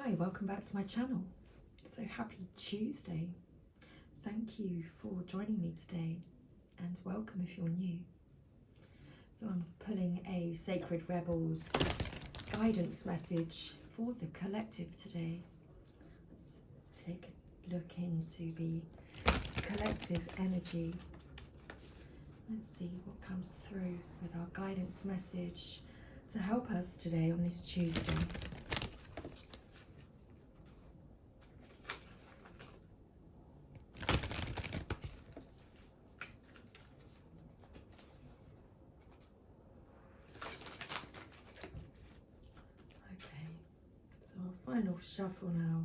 Hi, welcome back to my channel. So happy Tuesday. Thank you for joining me today and welcome if you're new. So I'm pulling a Sacred Rebels guidance message for the collective today. Let's take a look into the collective energy. Let's see what comes through with our guidance message to help us today on this Tuesday. Final shuffle now,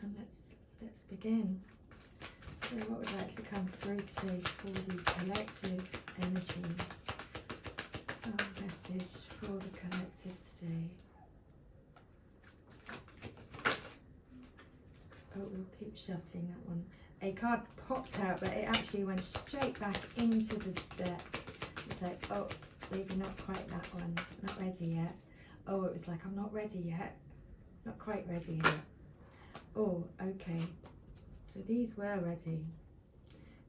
and let's begin. So what would like to come through today for the collective energy? Some message for the collective today. Oh, we'll keep shuffling that one. A card popped out, but it actually went straight back into the deck. It's like, oh, maybe not quite that one, not ready yet. Oh, it was like, I'm not ready yet, not quite ready yet. Oh, okay, so these were ready.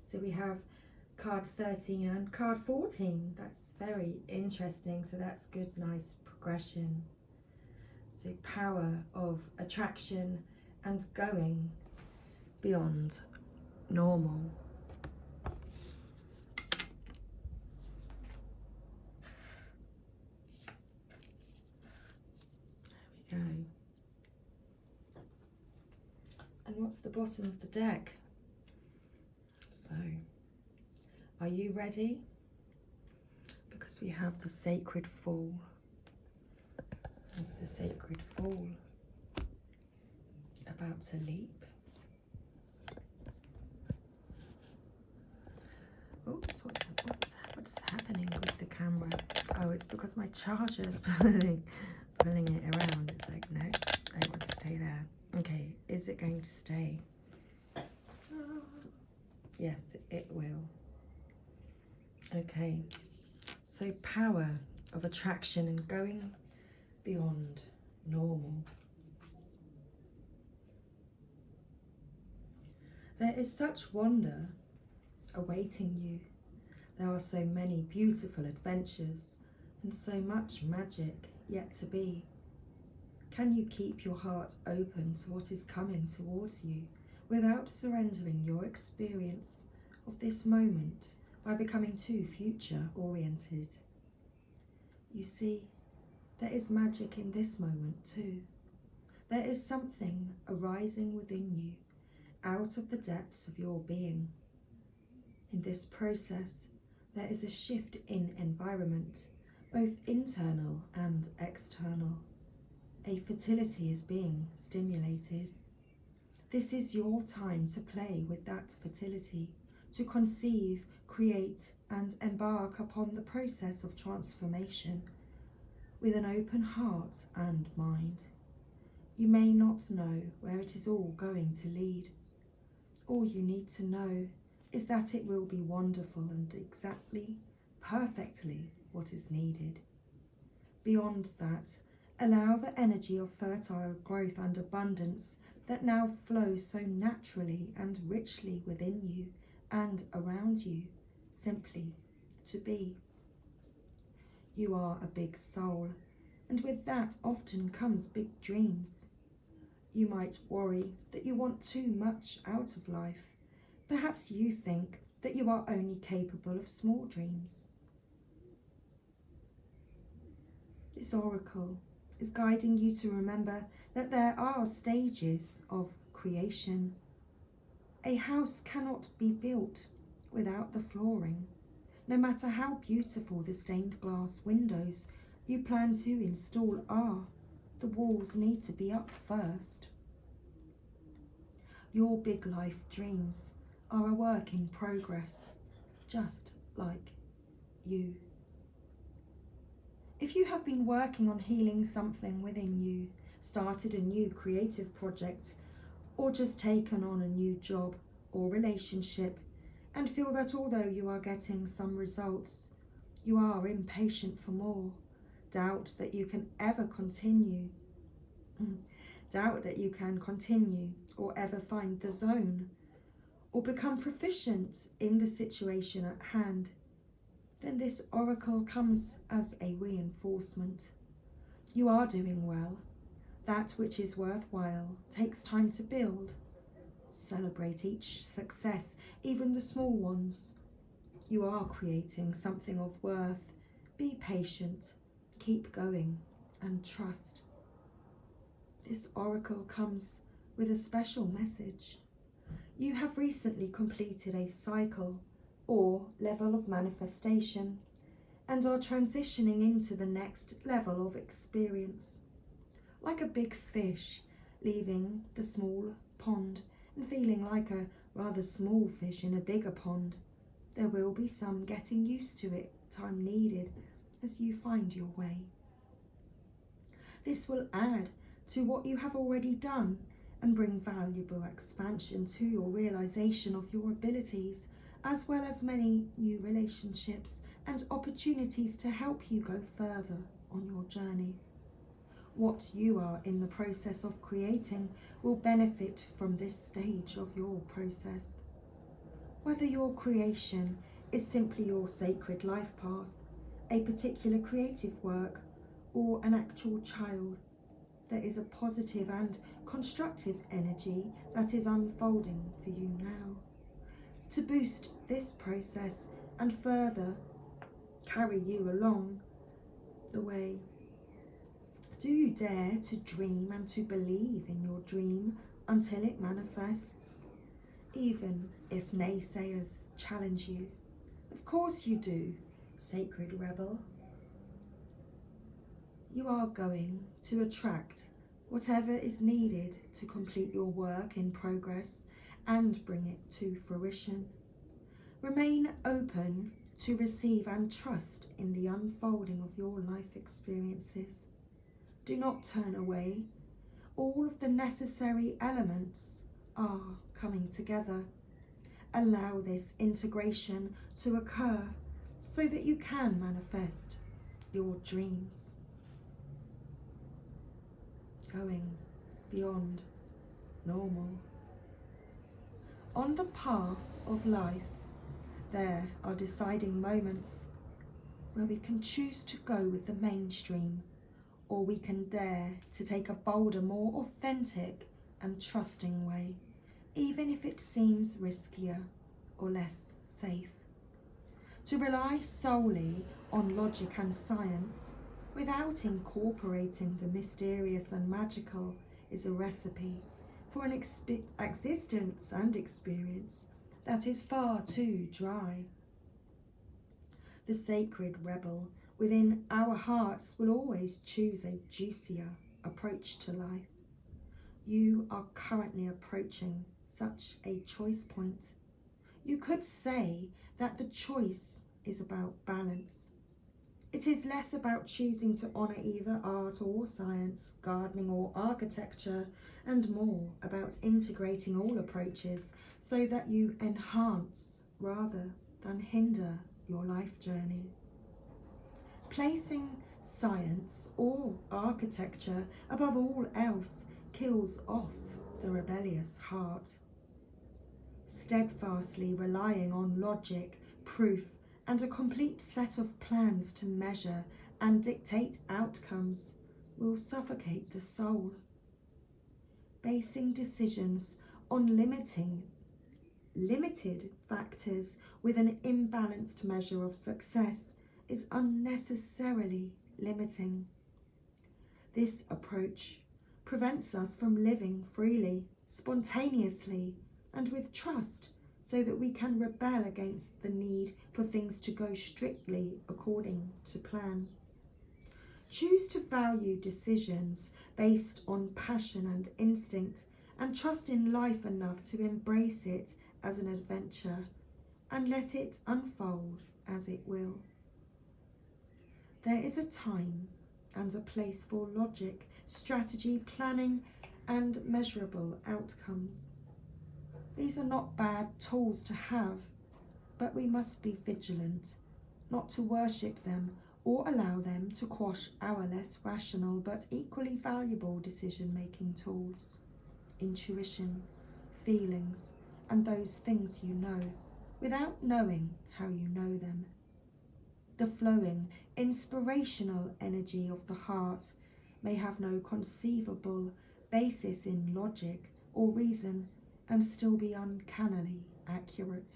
So we have card 13 and card 14. That's very interesting. So that's good, nice progression. So power of attraction and going beyond normal. There we go. And what's the bottom of the deck? So, are you ready? Because we have the Sacred Fall. That's the Sacred Fall. About to leap. Oops, what's happening with the camera? Oh, it's because my charger is pulling it around. It's like, no, I want to stay there. Okay, is it going to stay? Yes, it will. Okay, so power of attraction and going beyond normal. There is such wonder awaiting you. There are so many beautiful adventures and so much magic yet to be. Can you keep your heart open to what is coming towards you without surrendering your experience of this moment by becoming too future-oriented? You see, there is magic in this moment too. There is something arising within you out of the depths of your being. In this process, there is a shift in environment, both internal and external. A fertility is being stimulated. This is your time to play with that fertility, to conceive, create, and embark upon the process of transformation with an open heart and mind. You may not know where it is all going to lead. All you need to know is that it will be wonderful and exactly, perfectly what is needed. Beyond that, allow the energy of fertile growth and abundance that now flows so naturally and richly within you and around you, simply to be. You are a big soul, and with that often comes big dreams. You might worry that you want too much out of life. Perhaps you think that you are only capable of small dreams. This oracle is guiding you to remember that there are stages of creation. A house cannot be built without the flooring. No matter how beautiful the stained glass windows you plan to install are, the walls need to be up first. Your big life dreams are a work in progress, just like you. If you have been working on healing something within you, started a new creative project, or just taken on a new job or relationship, and feel that although you are getting some results, you are impatient for more, doubt that you can ever continue. Doubt that you can continue or ever find the zone or become proficient in the situation at hand, then this oracle comes as a reinforcement. You are doing well. That which is worthwhile takes time to build. Celebrate each success, even the small ones. You are creating something of worth. Be patient, keep going, and trust. This oracle comes with a special message. You have recently completed a cycle or level of manifestation and are transitioning into the next level of experience. Like a big fish leaving the small pond and feeling like a rather small fish in a bigger pond, there will be some getting used to it, time needed, as you find your way. This will add to what you have already done and bring valuable expansion to your realization of your abilities, as well as many new relationships and opportunities to help you go further on your journey. What you are in the process of creating will benefit from this stage of your process. Whether your creation is simply your sacred life path, a particular creative work, or an actual child, there is a positive and constructive energy that is unfolding for you now. To boost this process and further carry you along the way, do you dare to dream and to believe in your dream until it manifests, even if naysayers challenge you? Of course you do, sacred rebel. You are going to attract whatever is needed to complete your work in progress and bring it to fruition. Remain open to receive and trust in the unfolding of your life experiences. Do not turn away. All of the necessary elements are coming together. Allow this integration to occur so that you can manifest your dreams. Going beyond normal. On the path of life, there are deciding moments where we can choose to go with the mainstream, or we can dare to take a bolder, more authentic and trusting way, even if it seems riskier or less safe. To rely solely on logic and science without incorporating the mysterious and magical is a recipe for an existence and experience that is far too dry. The sacred rebel within our hearts will always choose a juicier approach to life. You are currently approaching such a choice point. You could say that the choice is about balance. It is less about choosing to honour either art or science, gardening or architecture, and more about integrating all approaches so that you enhance rather than hinder your life journey. Placing science or architecture above all else kills off the rebellious heart. Steadfastly relying on logic, proof, and a complete set of plans to measure and dictate outcomes will suffocate the soul. Basing decisions on limited factors with an imbalanced measure of success is unnecessarily limiting. This approach prevents us from living freely, spontaneously, and with trust, so that we can rebel against the need for things to go strictly according to plan. Choose to value decisions based on passion and instinct, and trust in life enough to embrace it as an adventure and let it unfold as it will. There is a time and a place for logic, strategy, planning, and measurable outcomes. These are not bad tools to have, but we must be vigilant, not to worship them or allow them to quash our less rational but equally valuable decision-making tools, intuition, feelings, and those things you know, without knowing how you know them. The flowing, inspirational energy of the heart may have no conceivable basis in logic or reason and still be uncannily accurate.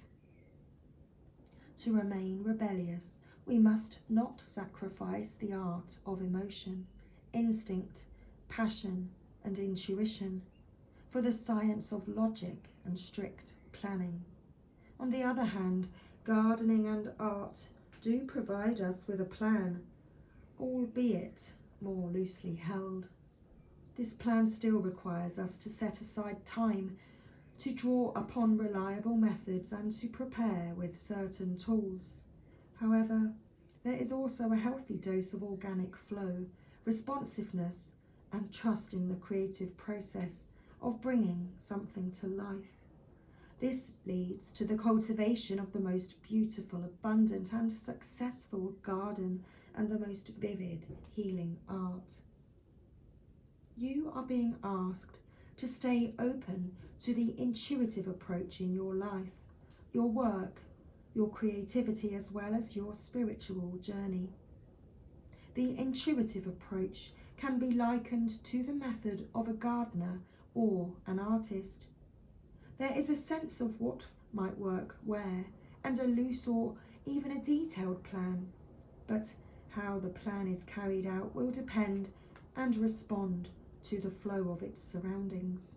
To remain rebellious, we must not sacrifice the art of emotion, instinct, passion, and intuition for the science of logic and strict planning. On the other hand, gardening and art do provide us with a plan, albeit more loosely held. This plan still requires us to set aside time to draw upon reliable methods and to prepare with certain tools. However, there is also a healthy dose of organic flow, responsiveness, and trust in the creative process of bringing something to life. This leads to the cultivation of the most beautiful, abundant, and successful garden and the most vivid, healing art. You are being asked to stay open to the intuitive approach in your life, your work, your creativity, as well as your spiritual journey. The intuitive approach can be likened to the method of a gardener or an artist. There is a sense of what might work where, and a loose or even a detailed plan, but how the plan is carried out will depend and respond to the flow of its surroundings.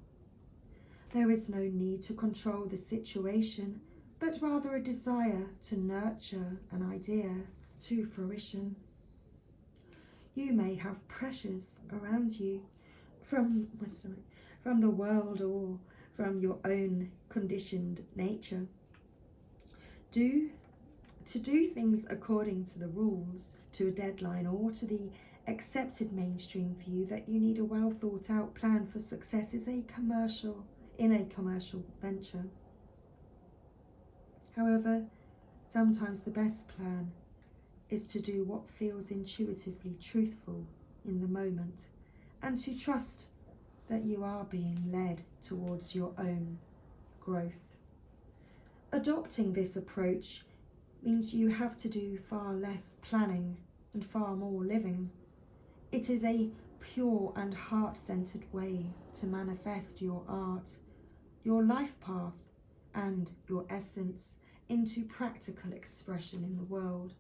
There is no need to control the situation, but rather a desire to nurture an idea to fruition. You may have pressures around you from the world or from your own conditioned nature. To do things according to the rules, to a deadline, or to the accepted mainstream view that you need a well thought out plan for success is in a commercial venture. However, sometimes the best plan is to do what feels intuitively truthful in the moment and to trust that you are being led towards your own growth. Adopting this approach means you have to do far less planning and far more living. It is a pure and heart-centered way to manifest your art, your life path, and your essence into practical expression in the world.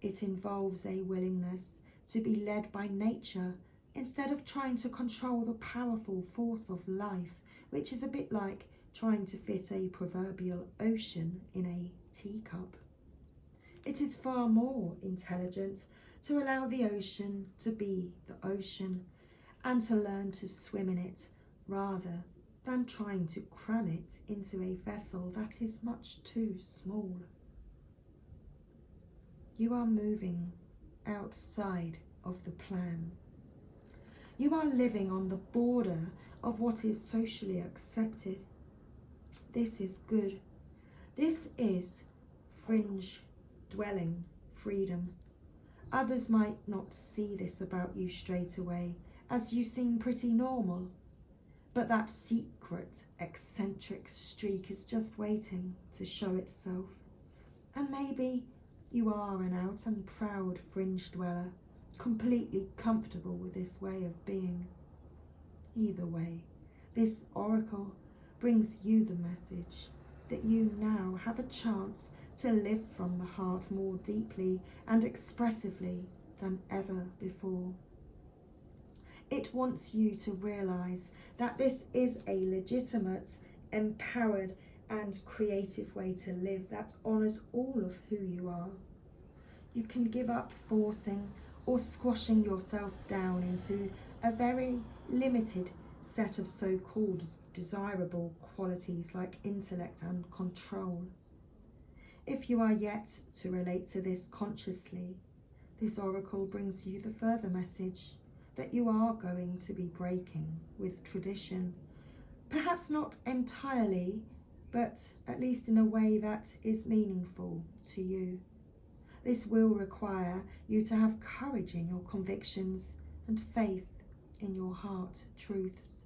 It involves a willingness to be led by nature instead of trying to control the powerful force of life, which is a bit like trying to fit a proverbial ocean in a teacup. It is far more intelligent to allow the ocean to be the ocean and to learn to swim in it rather than trying to cram it into a vessel that is much too small. You are moving outside of the plan. You are living on the border of what is socially accepted. This is good. This is fringe dwelling freedom. Others might not see this about you straight away, as you seem pretty normal. But that secret, eccentric streak is just waiting to show itself. And maybe you are an out and proud fringe dweller, completely comfortable with this way of being. Either way, this oracle brings you the message that you now have a chance to live from the heart more deeply and expressively than ever before. It wants you to realize that this is a legitimate, empowered, and creative way to live that honors all of who you are. You can give up forcing or squashing yourself down into a very limited set of so-called desirable qualities like intellect and control. If you are yet to relate to this consciously, this oracle brings you the further message that you are going to be breaking with tradition, perhaps not entirely, but at least in a way that is meaningful to you. This will require you to have courage in your convictions and faith in your heart truths.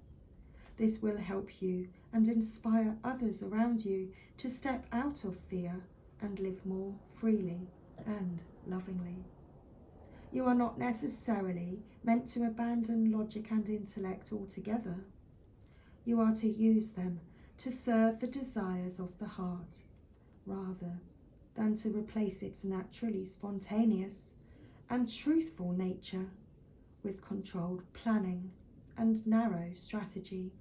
This will help you and inspire others around you to step out of fear and live more freely and lovingly. You are not necessarily meant to abandon logic and intellect altogether. You are to use them to serve the desires of the heart, rather than to replace its naturally spontaneous and truthful nature with controlled planning and narrow strategy.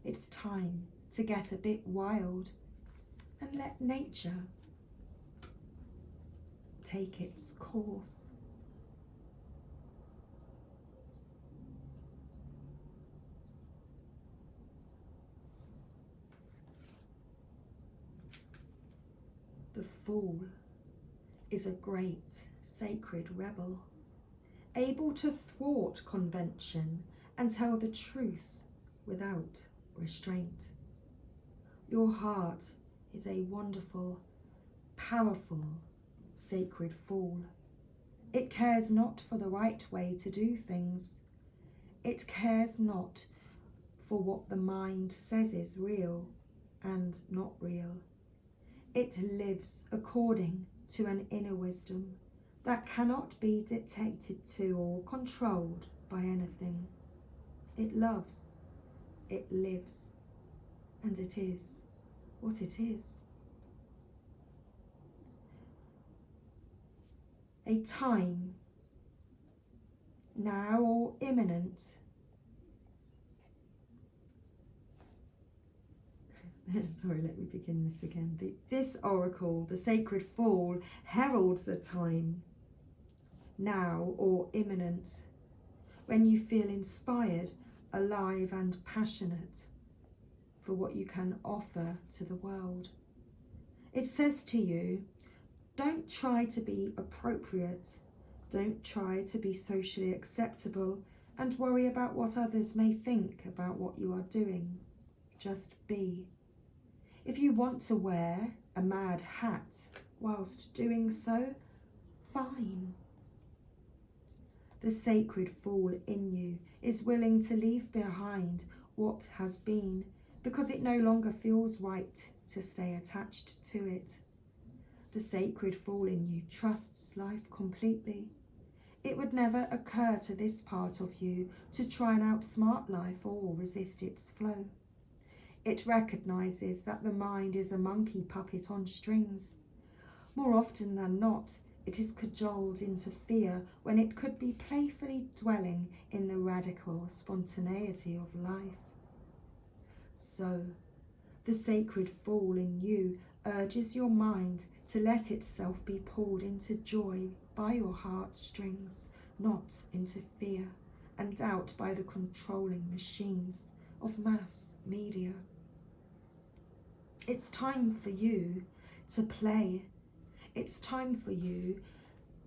It's time to get a bit wild and let nature take its course. The fool is a great sacred rebel, able to thwart convention and tell the truth without restraint. Your heart is a wonderful, powerful, sacred fool. It cares not for the right way to do things. It cares not for what the mind says is real and not real. It lives according to an inner wisdom that cannot be dictated to or controlled by anything. It loves, it lives, and it is what it is. A time, now or imminent, sorry, let me begin this again. This oracle, the sacred fool, heralds a time, now or imminent, when you feel inspired, alive and passionate for what you can offer to the world. It says to you, don't try to be appropriate, don't try to be socially acceptable and worry about what others may think about what you are doing. Just be. If you want to wear a mad hat whilst doing so, fine. The sacred fool in you is willing to leave behind what has been because it no longer feels right to stay attached to it. The sacred fool in you trusts life completely. It would never occur to this part of you to try and outsmart life or resist its flow. It recognises that the mind is a monkey puppet on strings. More often than not, it is cajoled into fear when it could be playfully dwelling in the radical spontaneity of life. So, the sacred fool in you urges your mind to let itself be pulled into joy by your heartstrings, not into fear and doubt by the controlling machines of mass media. It's time for you to play. It's time for you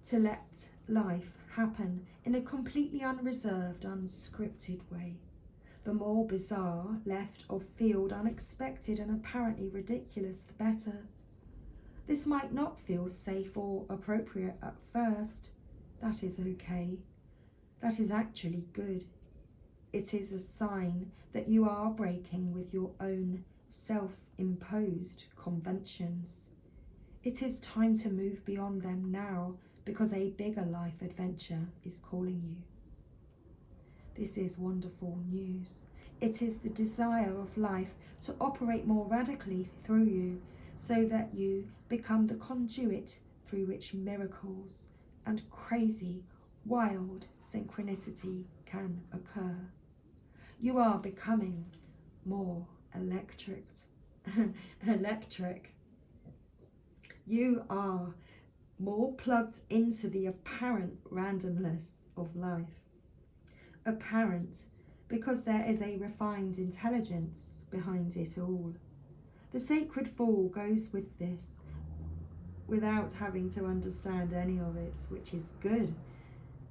to let life happen in a completely unreserved, unscripted way. The more bizarre, left of field, unexpected and apparently ridiculous, the better. This might not feel safe or appropriate at first. That is okay. That is actually good. It is a sign that you are breaking with your own self-imposed conventions. It is time to move beyond them now because a bigger life adventure is calling you. This is wonderful news. It is the desire of life to operate more radically through you so that you become the conduit through which miracles and crazy, wild synchronicity can occur. You are becoming more electric. You are more plugged into the apparent randomness of life. Apparent because there is a refined intelligence behind it all. The sacred fool goes with this without having to understand any of it, which is good.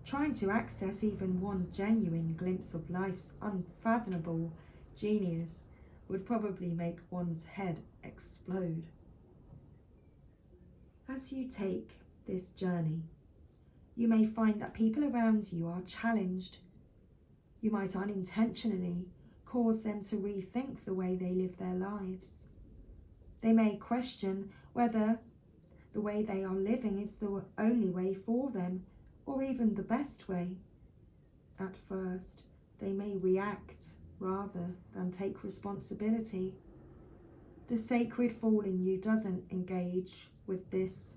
Trying to access even one genuine glimpse of life's unfathomable genius would probably make one's head explode. As you take this journey. You may find that people around you are challenged. You might unintentionally cause them to rethink the way they live their lives. They may question whether the way they are living is the only way for them, or even the best way. At first, they may react rather than take responsibility. The sacred fall in you doesn't engage with this.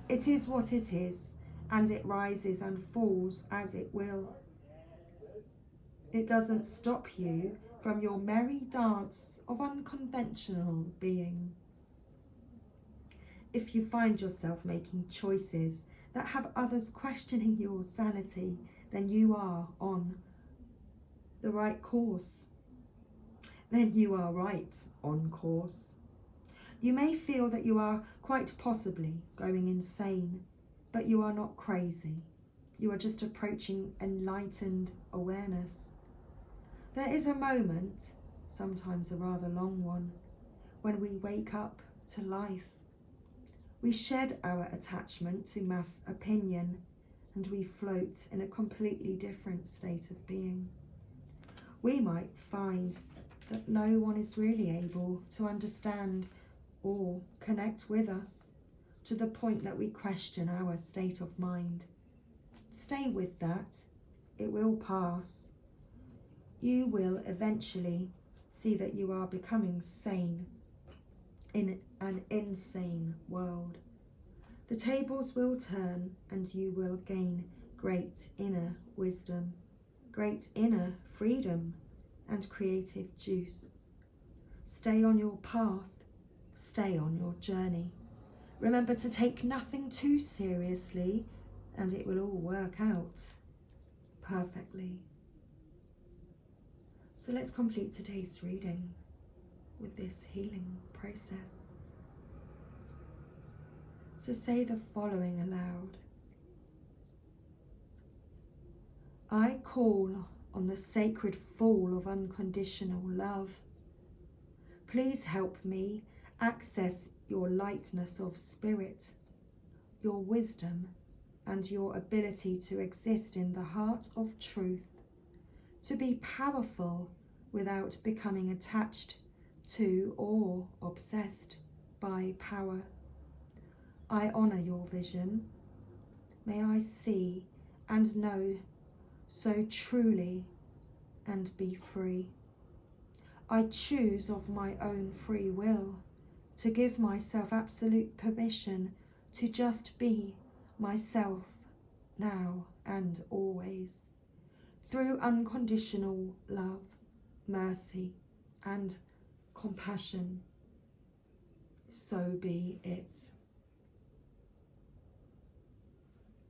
It is what it is, and it rises and falls as it will. It doesn't stop you from your merry dance of unconventional being. If you find yourself making choices that have others questioning your sanity, then you are on the right course. Then you are right on course. You may feel that you are quite possibly going insane, but you are not crazy. You are just approaching enlightened awareness. There is a moment, sometimes a rather long one, when we wake up to life. We shed our attachment to mass opinion, and we float in a completely different state of being. We might find that no one is really able to understand or connect with us, to the point that we question our state of mind. Stay with that. It will pass. You will eventually see that you are becoming sane in an insane world. The tables will turn and you will gain great inner wisdom, great inner freedom and creative juice. Stay on your path, stay on your journey. Remember to take nothing too seriously, and it will all work out perfectly. So let's complete today's reading with this healing process. So say the following aloud. I call on the sacred fall of unconditional love. Please help me access your lightness of spirit, your wisdom, and your ability to exist in the heart of truth, to be powerful without becoming attached to or obsessed by power. I honor your vision. May I see and know so truly and be free. I choose of my own free will to give myself absolute permission to just be myself now and always, through unconditional love, mercy, and compassion. So be it.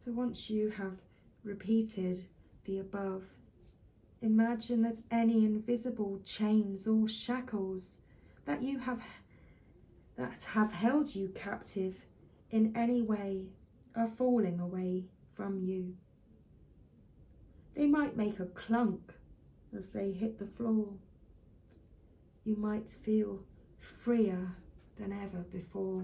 So once you have repeated the above, imagine that any invisible chains or shackles that have held you captive in any way are falling away from you. They might make a clunk as they hit the floor. You might feel freer than ever before.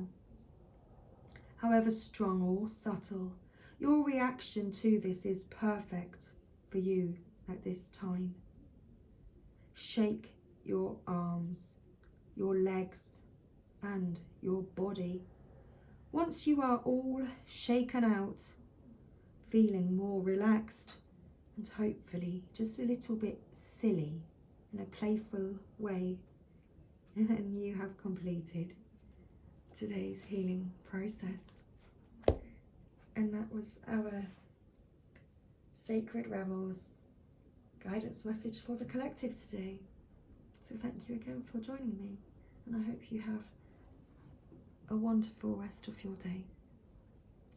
However strong or subtle, your reaction to this is perfect for you at this time. Shake your arms, your legs, and your body. Once you are all shaken out, feeling more relaxed and hopefully just a little bit silly in a playful way, and you have completed today's healing process. And that was our Sacred Rebels guidance message for the collective today. So thank you again for joining me, and I hope you have a wonderful rest of your day.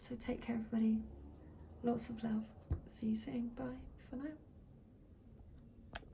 So take care, everybody. Lots of love. See you soon. Bye for now.